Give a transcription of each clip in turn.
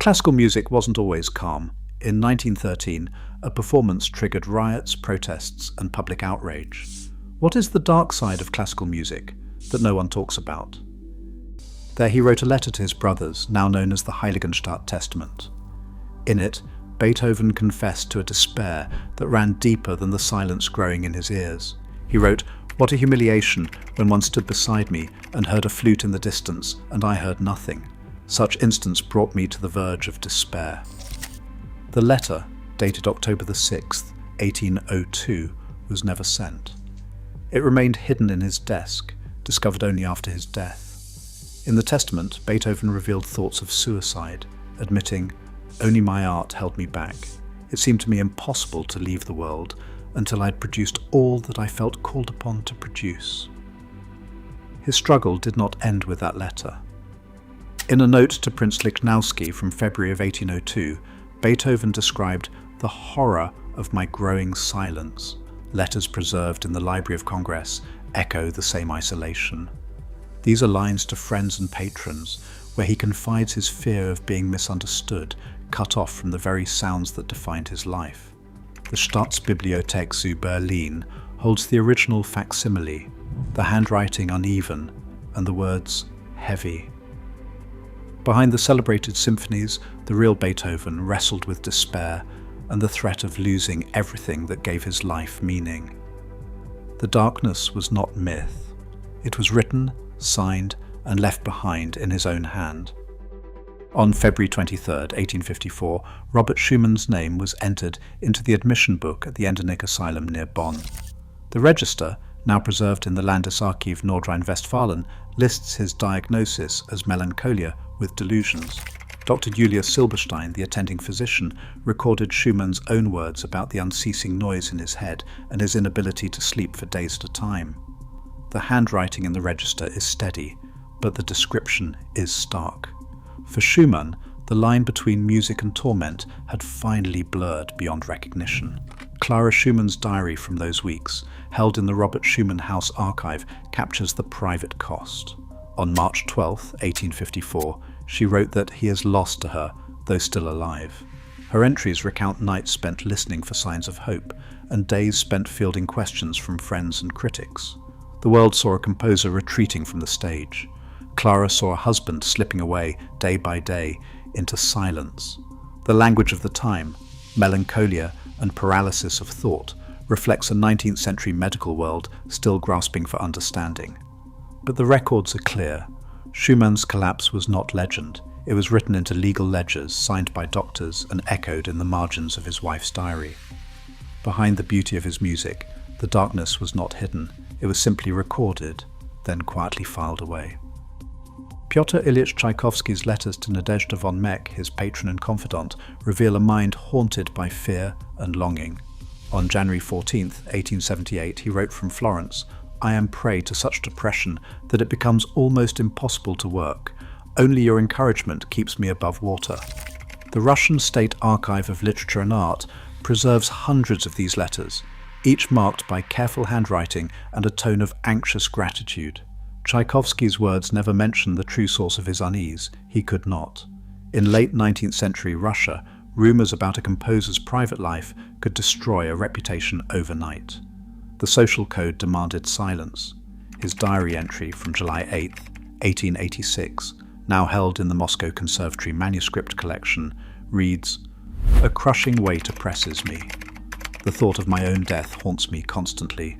classical music wasn't always calm. In 1913, a performance triggered riots, protests, and public outrage. What is the dark side of classical music that no one talks about? There he wrote a letter to his brothers, now known as the Heiligenstadt Testament. In it, Beethoven confessed to a despair that ran deeper than the silence growing in his ears. He wrote, "What a humiliation when one stood beside me and heard a flute in the distance, and I heard nothing. Such instance brought me to the verge of despair." The letter, dated October the 6th, 1802, was never sent. It remained hidden in his desk, discovered only after his death. In the testament, Beethoven revealed thoughts of suicide, admitting, "Only my art held me back. It seemed to me impossible to leave the world until I'd produced all that I felt called upon to produce." His struggle did not end with that letter. In a note to Prince Lichnowsky from February of 1802, Beethoven described the horror of my growing silence. Letters preserved in the Library of Congress echo the same isolation. These are lines to friends and patrons, where he confides his fear of being misunderstood, cut off from the very sounds that defined his life. The Staatsbibliothek zu Berlin holds the original facsimile, the handwriting uneven, and the words heavy. Behind the celebrated symphonies, the real Beethoven wrestled with despair and the threat of losing everything that gave his life meaning. The darkness was not myth. It was written, signed, and left behind in his own hand. On February 23, 1854, Robert Schumann's name was entered into the admission book at the Endenich Asylum near Bonn. The register, now preserved in the Landesarchiv Nordrhein-Westfalen, lists his diagnosis as melancholia with delusions. Dr. Julius Silberstein, the attending physician, recorded Schumann's own words about the unceasing noise in his head and his inability to sleep for days at a time. The handwriting in the register is steady, but the description is stark. For Schumann, the line between music and torment had finally blurred beyond recognition. Clara Schumann's diary from those weeks, held in the Robert Schumann House archive, captures the private cost. On March 12, 1854, she wrote that he is lost to her, though still alive. Her entries recount nights spent listening for signs of hope, and days spent fielding questions from friends and critics. The world saw a composer retreating from the stage. Clara saw a husband slipping away, day by day, into silence. The language of the time, melancholia and paralysis of thought, reflects a 19th century medical world still grasping for understanding. But the records are clear. Schumann's collapse was not legend. It was written into legal ledgers, signed by doctors, and echoed in the margins of his wife's diary. Behind the beauty of his music, the darkness was not hidden. It was simply recorded, then quietly filed away. Pyotr Ilyich Tchaikovsky's letters to Nadezhda von Meck, his patron and confidant, reveal a mind haunted by fear and longing. On January 14, 1878, he wrote from Florence, "I am prey to such depression that it becomes almost impossible to work. Only your encouragement keeps me above water." The Russian State Archive of Literature and Art preserves hundreds of these letters, each marked by careful handwriting and a tone of anxious gratitude. Tchaikovsky's words never mention the true source of his unease. He could not. In late 19th century Russia, rumors about a composer's private life could destroy a reputation overnight. The social code demanded silence. His diary entry from July 8, 1886, now held in the Moscow Conservatory manuscript collection, reads, "A crushing weight oppresses me. The thought of my own death haunts me constantly."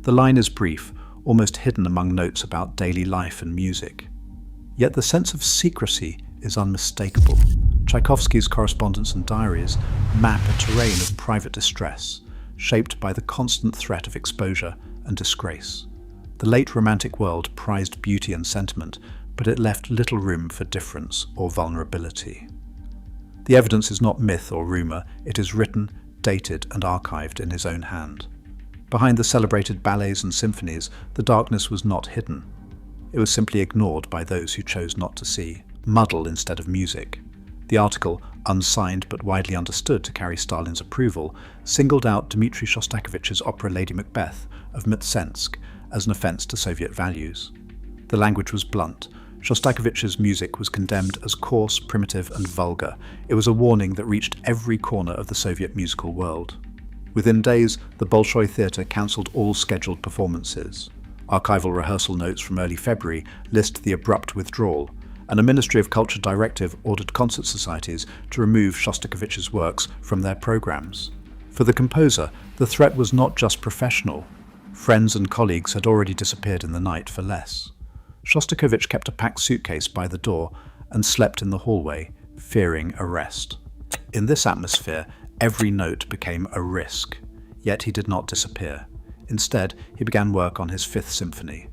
The line is brief, almost hidden among notes about daily life and music. Yet the sense of secrecy is unmistakable. Tchaikovsky's correspondence and diaries map a terrain of private distress, shaped by the constant threat of exposure and disgrace. The late Romantic world prized beauty and sentiment, but it left little room for difference or vulnerability. The evidence is not myth or rumour, it is written, dated and archived in his own hand. Behind the celebrated ballets and symphonies, the darkness was not hidden. It was simply ignored by those who chose not to see. Muddle instead of music. The article, unsigned but widely understood to carry Stalin's approval, singled out Dmitri Shostakovich's opera Lady Macbeth of Mtsensk as an offence to Soviet values. The language was blunt. Shostakovich's music was condemned as coarse, primitive, and vulgar. It was a warning that reached every corner of the Soviet musical world. Within days, the Bolshoi Theatre cancelled all scheduled performances. Archival rehearsal notes from early February list the abrupt withdrawal, and a Ministry of Culture directive ordered concert societies to remove Shostakovich's works from their programs. For the composer, the threat was not just professional. Friends and colleagues had already disappeared in the night for less. Shostakovich kept a packed suitcase by the door and slept in the hallway, fearing arrest. In this atmosphere, every note became a risk, yet he did not disappear. Instead, he began work on his Fifth Symphony.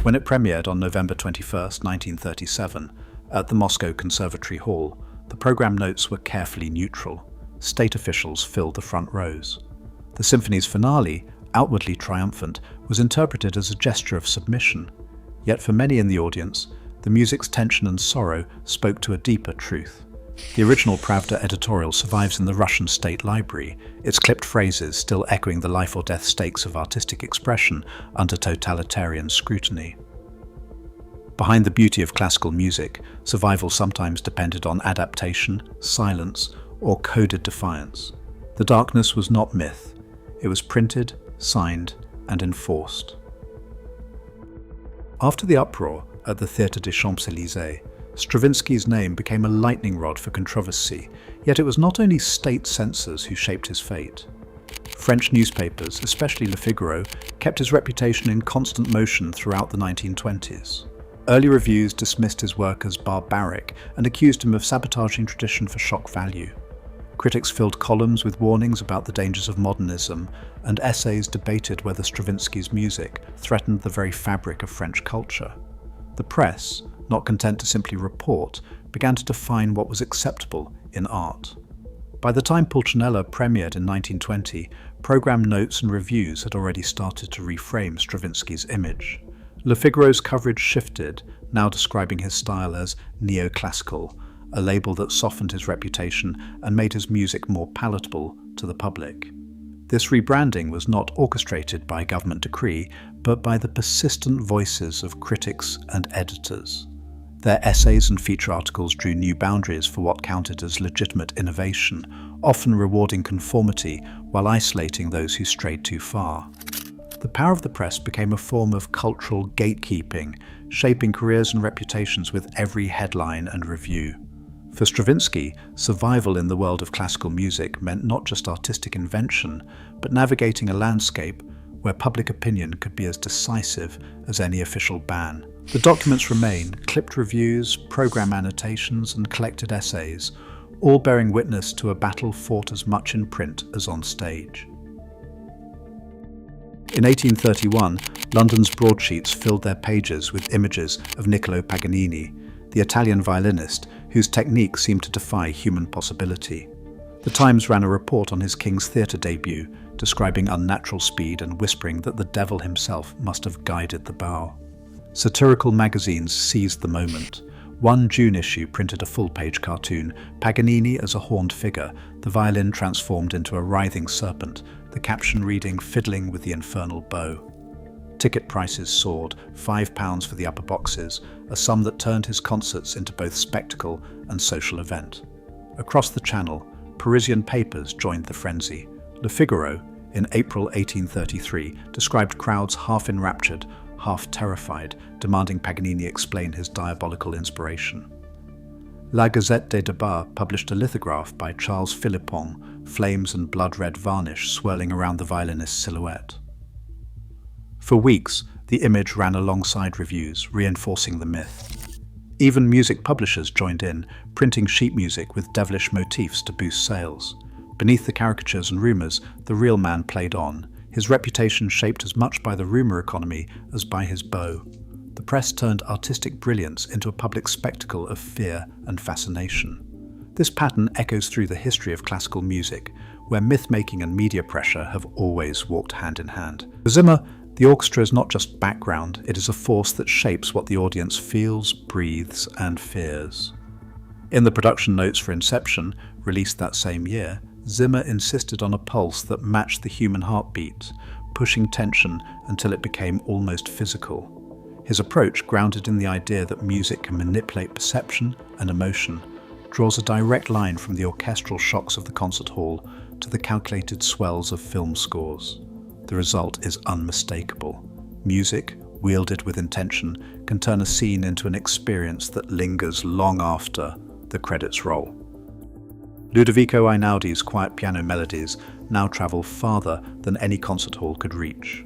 When it premiered on November 21, 1937, at the Moscow Conservatory Hall, the program notes were carefully neutral. State officials filled the front rows. The symphony's finale, outwardly triumphant, was interpreted as a gesture of submission. Yet for many in the audience, the music's tension and sorrow spoke to a deeper truth. The original Pravda editorial survives in the Russian State Library, its clipped phrases still echoing the life-or-death stakes of artistic expression under totalitarian scrutiny. Behind the beauty of classical music, survival sometimes depended on adaptation, silence, or coded defiance. The darkness was not myth. It was printed, signed, and enforced. After the uproar at the Théâtre des Champs-Élysées, Stravinsky's name became a lightning rod for controversy, yet it was not only state censors who shaped his fate. French newspapers, especially Le Figaro, kept his reputation in constant motion throughout the 1920s. Early reviews dismissed his work as barbaric and accused him of sabotaging tradition for shock value. Critics filled columns with warnings about the dangers of modernism, and essays debated whether Stravinsky's music threatened the very fabric of French culture. The press, not content to simply report, began to define what was acceptable in art. By the time Pulcinella premiered in 1920, program notes and reviews had already started to reframe Stravinsky's image. Le Figaro's coverage shifted, now describing his style as neoclassical, a label that softened his reputation and made his music more palatable to the public. This rebranding was not orchestrated by government decree, but by the persistent voices of critics and editors. Their essays and feature articles drew new boundaries for what counted as legitimate innovation, often rewarding conformity while isolating those who strayed too far. The power of the press became a form of cultural gatekeeping, shaping careers and reputations with every headline and review. For Stravinsky, survival in the world of classical music meant not just artistic invention, but navigating a landscape where public opinion could be as decisive as any official ban. The documents remain, clipped reviews, program annotations, and collected essays, all bearing witness to a battle fought as much in print as on stage. In 1831, London's broadsheets filled their pages with images of Niccolo Paganini, the Italian violinist whose technique seemed to defy human possibility. The Times ran a report on his King's Theatre debut, describing unnatural speed and whispering that the devil himself must have guided the bow. Satirical magazines seized the moment. One June issue printed a full-page cartoon, Paganini as a horned figure, the violin transformed into a writhing serpent, the caption reading, "Fiddling with the infernal bow." Ticket prices soared, £5 for the upper boxes, a sum that turned his concerts into both spectacle and social event. Across the channel, Parisian papers joined the frenzy. Le Figaro, in April 1833, described crowds half enraptured, half terrified, demanding Paganini explain his diabolical inspiration. La Gazette des Débats published a lithograph by Charles Philippon, flames and blood-red varnish swirling around the violinist's silhouette. For weeks, the image ran alongside reviews, reinforcing the myth. Even music publishers joined in, printing sheet music with devilish motifs to boost sales. Beneath the caricatures and rumours, the real man played on, his reputation shaped as much by the rumour economy as by his bow. The press turned artistic brilliance into a public spectacle of fear and fascination. This pattern echoes through the history of classical music, where myth-making and media pressure have always walked hand in hand. For Zimmer, the orchestra is not just background, it is a force that shapes what the audience feels, breathes, and fears. In the production notes for Inception, released that same year, Zimmer insisted on a pulse that matched the human heartbeat, pushing tension until it became almost physical. His approach, grounded in the idea that music can manipulate perception and emotion, draws a direct line from the orchestral shocks of the concert hall to the calculated swells of film scores. The result is unmistakable. Music, wielded with intention, can turn a scene into an experience that lingers long after the credits roll. Ludovico Einaudi's quiet piano melodies now travel farther than any concert hall could reach.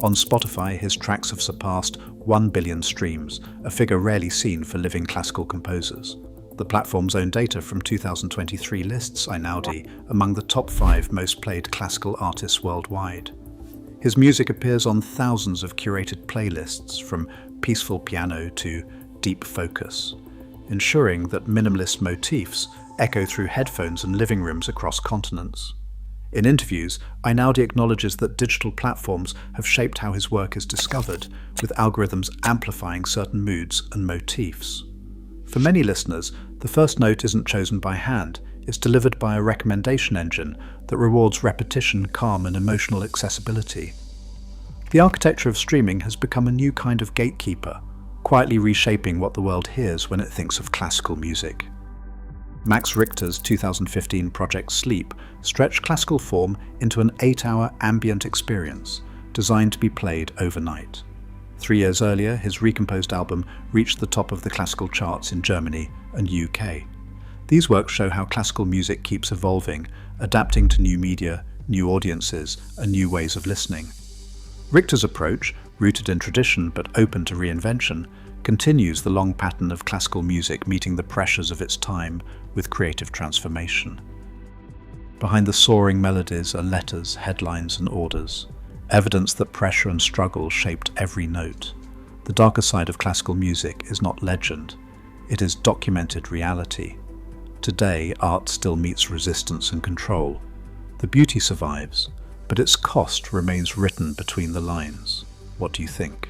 On Spotify, his tracks have surpassed 1 billion streams, a figure rarely seen for living classical composers. The platform's own data from 2023 lists Einaudi among the top 5 most played classical artists worldwide. His music appears on thousands of curated playlists, from peaceful piano to deep focus, ensuring that minimalist motifs echo through headphones and living rooms across continents. In interviews, Einaudi acknowledges that digital platforms have shaped how his work is discovered, with algorithms amplifying certain moods and motifs. For many listeners, the first note isn't chosen by hand, it's delivered by a recommendation engine that rewards repetition, calm, and emotional accessibility. The architecture of streaming has become a new kind of gatekeeper, quietly reshaping what the world hears when it thinks of classical music. Max Richter's 2015 project Sleep stretched classical form into an 8-hour ambient experience designed to be played overnight. 3 years earlier, his recomposed album reached the top of the classical charts in Germany and UK. These works show how classical music keeps evolving, adapting to new media, new audiences, and new ways of listening. Richter's approach, rooted in tradition but open to reinvention, continues the long pattern of classical music meeting the pressures of its time with creative transformation. Behind the soaring melodies are letters, headlines, and orders, evidence that pressure and struggle shaped every note. The darker side of classical music is not legend, it is documented reality. Today, art still meets resistance and control. The beauty survives, but its cost remains written between the lines. What do you think?